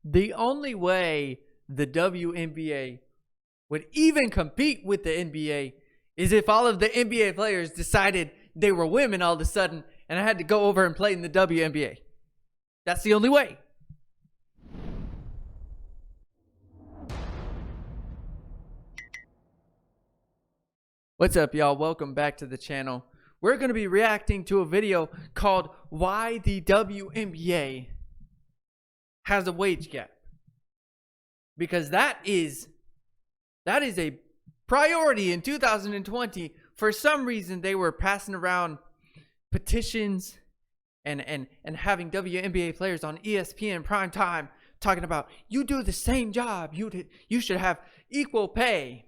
The only way the WNBA would even compete with the NBA is if all of the NBA players decided they were women all of a sudden and I had to go over and play in the WNBA. That's the only way. What's up, y'all? Welcome back to the channel. We're going to be reacting to a video called Why the WNBA Has a Wage Gap. Because that is a priority in 2020. For some reason, they were passing around petitions and having WNBA players on ESPN prime time talking about, you do the same job, you should have equal pay.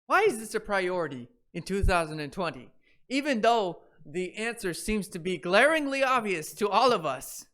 Why is this a priority in 2020? Even though the answer seems to be glaringly obvious to all of us,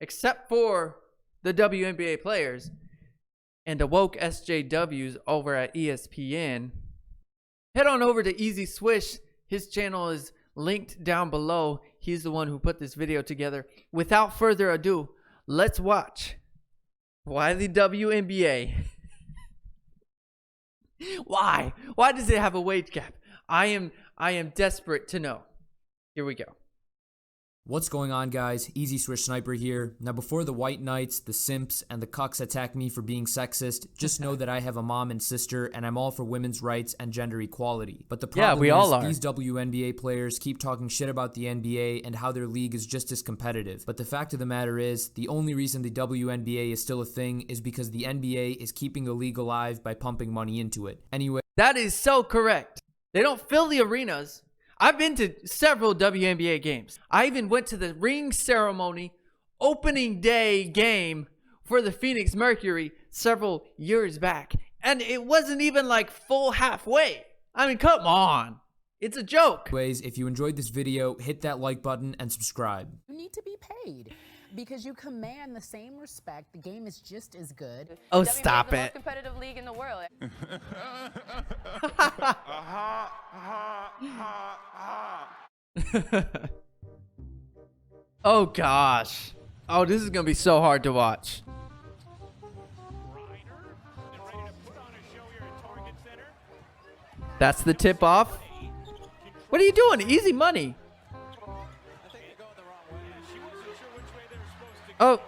except for the WNBA players and the woke SJWs over at ESPN. Head on over to Easy Swish. His channel is linked down below. He's the one who put this video together. Without further ado, let's watch Why the WNBA. Why? Why does it have a wage gap? I am desperate to know. Here we go. What's going on, guys? Easy Swish Sniper here. Now, before the white knights, the simps, and the cucks attack me for being sexist, just know that I have a mom and sister, and I'm all for women's rights and gender equality. But the problem is these WNBA players keep talking shit about the NBA and how their league is just as competitive. But the fact of the matter is, the only reason the WNBA is still a thing is because the NBA is keeping the league alive by pumping money into it. Anyway, that is so correct. They don't fill the arenas. I've been to several WNBA games. I even went to the ring ceremony opening day game for the Phoenix Mercury several years back. And it wasn't even like full halfway. I mean, come on. It's a joke. anyways, if you enjoyed this video, hit that like button and subscribe. You need to be paid because you command the same respect. The game is just as good. Oh, WNBA stop is the it. most competitive league in the world. Oh, gosh. Oh, this is going to be so hard to watch. That's the tip off. What are you doing? Easy money. Oh.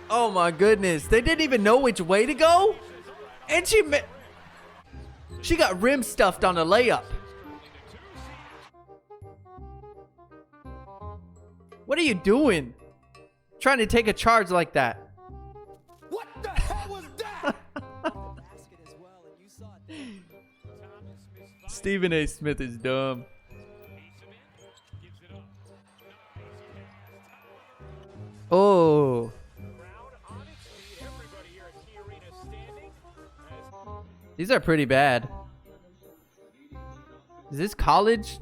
Oh my goodness. They didn't even know which way to go? And she got rim stuffed on a layup. What are you doing? Trying to take a charge like that. What the hell was that? Stephen A. Smith is dumb. Oh. These are pretty bad. Is this college?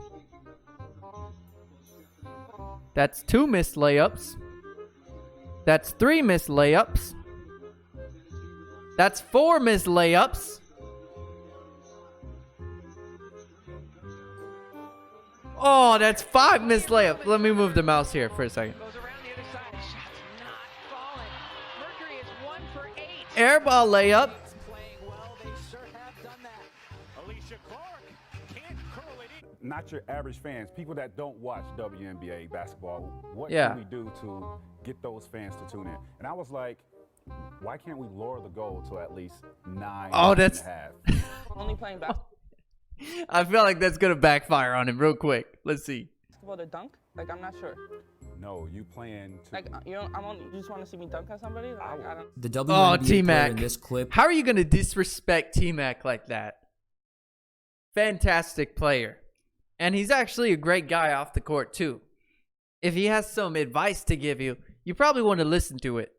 That's 2 missed layups. That's 3 missed layups. That's 4 missed layups. Oh, that's 5 missed layups. Let me move the mouse here for a second. Airball layup. Not your average fans, people that don't watch WNBA basketball. What Yeah. can we do to get those fans to tune in? And I was like, why can't we lower the goal to at least 9 Oh, that's- and a half? Only playing I feel like that's gonna backfire on him real quick. Let's see. basketball to dunk? Like, I'm not sure. No, you playing to Like, you just want to see me dunk on somebody? Like, I don't. The Oh, WNBA player T-Mac. in this clip. How are you gonna disrespect T-Mac like that? Fantastic player. And he's actually a great guy off the court too. If he has some advice to give you, you probably want to listen to it.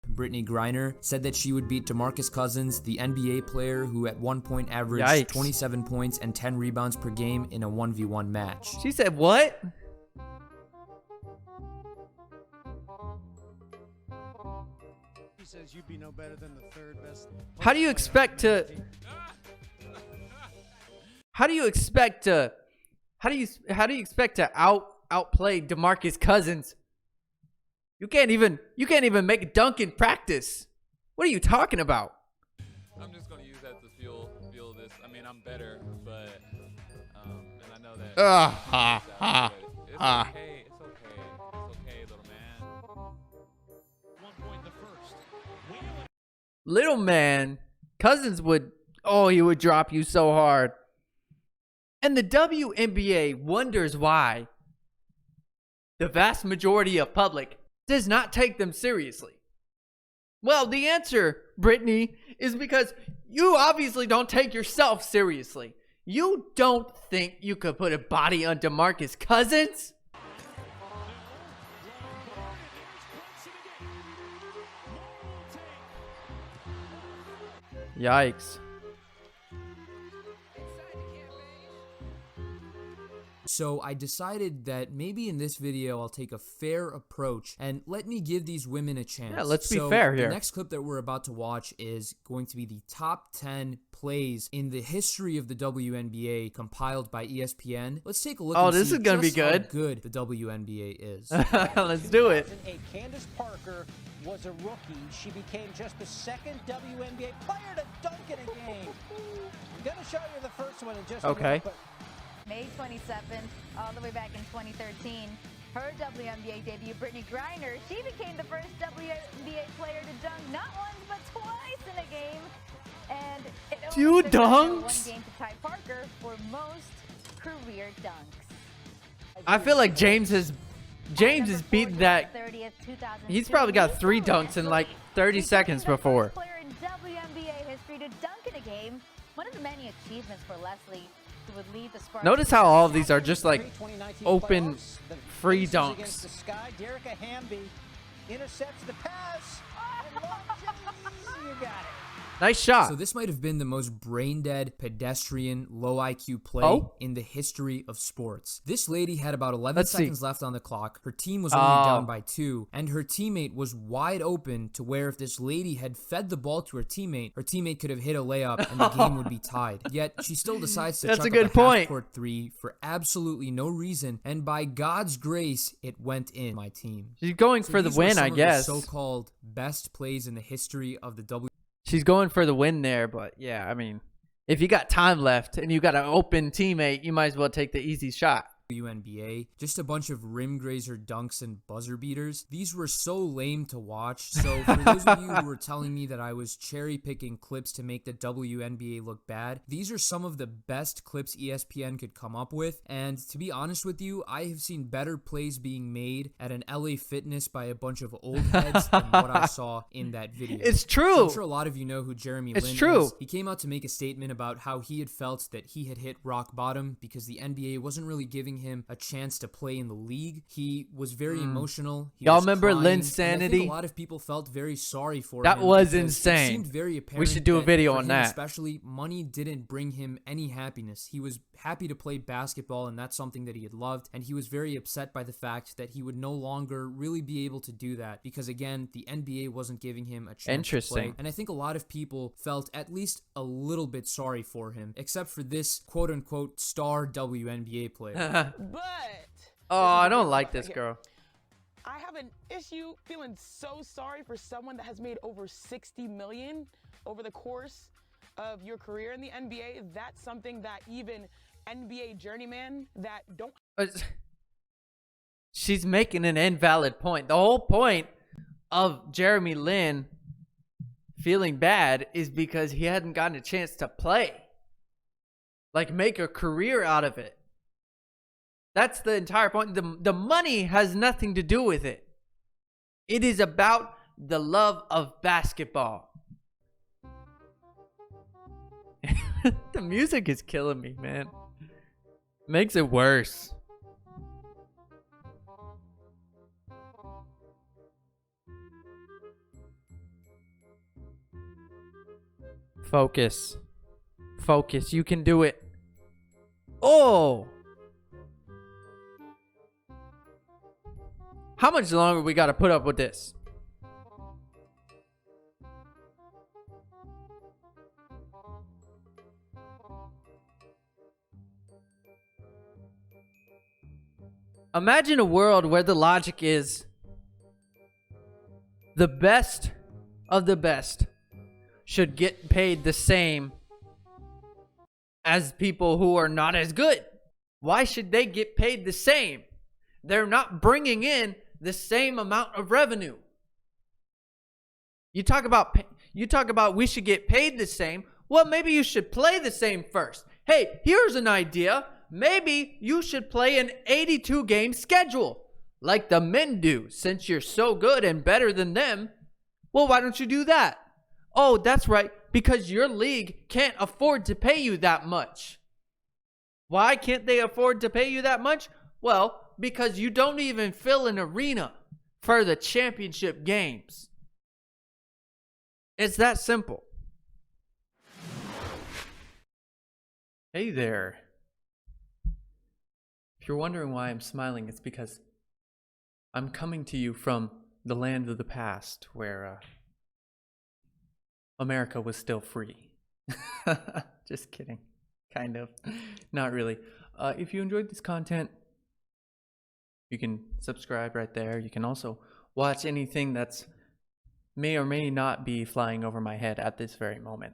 Brittany Griner said that she would beat DeMarcus Cousins, the NBA player who at one point averaged Yikes. 27 points and 10 rebounds per game in a 1v1 match. She said what? He says you'd be no better than the third best. How do you expect to outplay DeMarcus Cousins You can't even make a dunk in practice. What are you talking about? I'm just gonna use that to fuel this. I mean, I'm better, but and I know that. It's okay. It's okay, little man. 1 point in the first. Little man, Cousins would, oh, he would drop you so hard. And the WNBA wonders why the vast majority of public does not take them seriously. Well, the answer, Brittany, is because you obviously don't take yourself seriously. You don't think you could put a body on DeMarcus Cousins? Yikes. So I decided that maybe in this video I'll take a fair approach and let me give these women a chance. Yeah, let's be fair here. The next clip that we're about to watch is going to be the top 10 plays in the history of the WNBA compiled by ESPN. Let's take a look and this see is gonna be just how good. good the WNBA is. Let's do it. 2008, Candace Parker was a rookie. She became just the second WNBA player to dunk in a game. I'm going to show you the first one in just a Okay. minute, but May 27th, all the way back in 2013, her WNBA debut, Brittany Griner, she became the first WNBA player to dunk not once but twice in a game. And it Two only took her dunks? one game to tie Parker for most career dunks. I feel like James has beaten that. 30th, 2002, He's probably got 3 dunks in like 30 seconds the before. first player in WNBA history to dunk in a game. One of the many achievements for Leslie, who would lead the Spartans. Notice how all of these are just like 2019 open playoffs, the free Aces dunks. against the Sky. Derica Hamby intercepts the pass and launches. You got it. Nice shot. So this might have been the most brain-dead, pedestrian, low IQ play Oh. in the history of sports. This lady had about 11 Let's see. seconds left on the clock. Her team was only down by 2, and her teammate was wide open to where if this lady had fed the ball to her teammate could have hit a layup and the game would be tied. Yet she still decides to That's chuck a good up point. half-court 3 for absolutely no reason, and by God's grace, it went in. My team. She's going So for the these were win, some I of the guess. so-called best plays in the history of the She's going for the win there, but yeah, I mean, if you got time left and you got an open teammate, you might as well take the easy shot. WNBA, just a bunch of rim grazer dunks and buzzer beaters. These were so lame to watch. So for those of you who were telling me that I was cherry picking clips to make the WNBA look bad, these are some of the best clips ESPN could come up with. And to be honest with you, I have seen better plays being made at an LA Fitness by a bunch of old heads than what I saw in that video. It's So true. I'm sure a lot of you know who Jeremy It's Lin true. is. He came out to make a statement about how he had felt that he had hit rock bottom because the NBA wasn't really giving him a chance to play in the league. He was very emotional. He Y'all was remember crying, Lin's and I sanity? think a lot of people felt very sorry for That him. was because insane. It seemed very We apparent should do a that video for on him that. Especially, money didn't bring him any happiness. He was happy to play basketball, and that's something that he had loved. And he was very upset by the fact that he would no longer really be able to do that because, again, the NBA wasn't giving him a chance to Interesting. play. And I think a lot of people felt at least a little bit sorry for him, except for this quote-unquote star WNBA player. But Oh, I don't like this girl. I have an issue feeling so sorry for someone that has made over 60 million over the course of your career in the NBA. That's something that even NBA journeyman that don't She's making an invalid point. The whole point of Jeremy Lin feeling bad is because he hadn't gotten a chance to play. Like, make a career out of it. That's the entire point. The money has nothing to do with it. It is about the love of basketball. The music is killing me, man. Makes it worse. Focus. Focus. You can do it. Oh! How much longer we got to put up with this? Imagine a world where the logic is The best of the best should get paid the same as people who are not as good. Why should they get paid the same? They're not bringing in the same amount of revenue. You talk about we should get paid the same. Well, maybe you should play the same first. Hey, here's an idea. Maybe you should play an 82-game schedule like the men do. Since you're so good and better than them, well, why don't you do that? Oh, that's right, because your league can't afford to pay you that much. Why can't they afford to pay you that much? Well, because you don't even fill an arena for the championship games. It's that simple. Hey there. If you're wondering why I'm smiling, it's because I'm coming to you from the land of the past where America was still free. Just kidding. Kind of. Not really. If you enjoyed this content, you can subscribe right there. You can also watch anything that's may or may not be flying over my head at this very moment.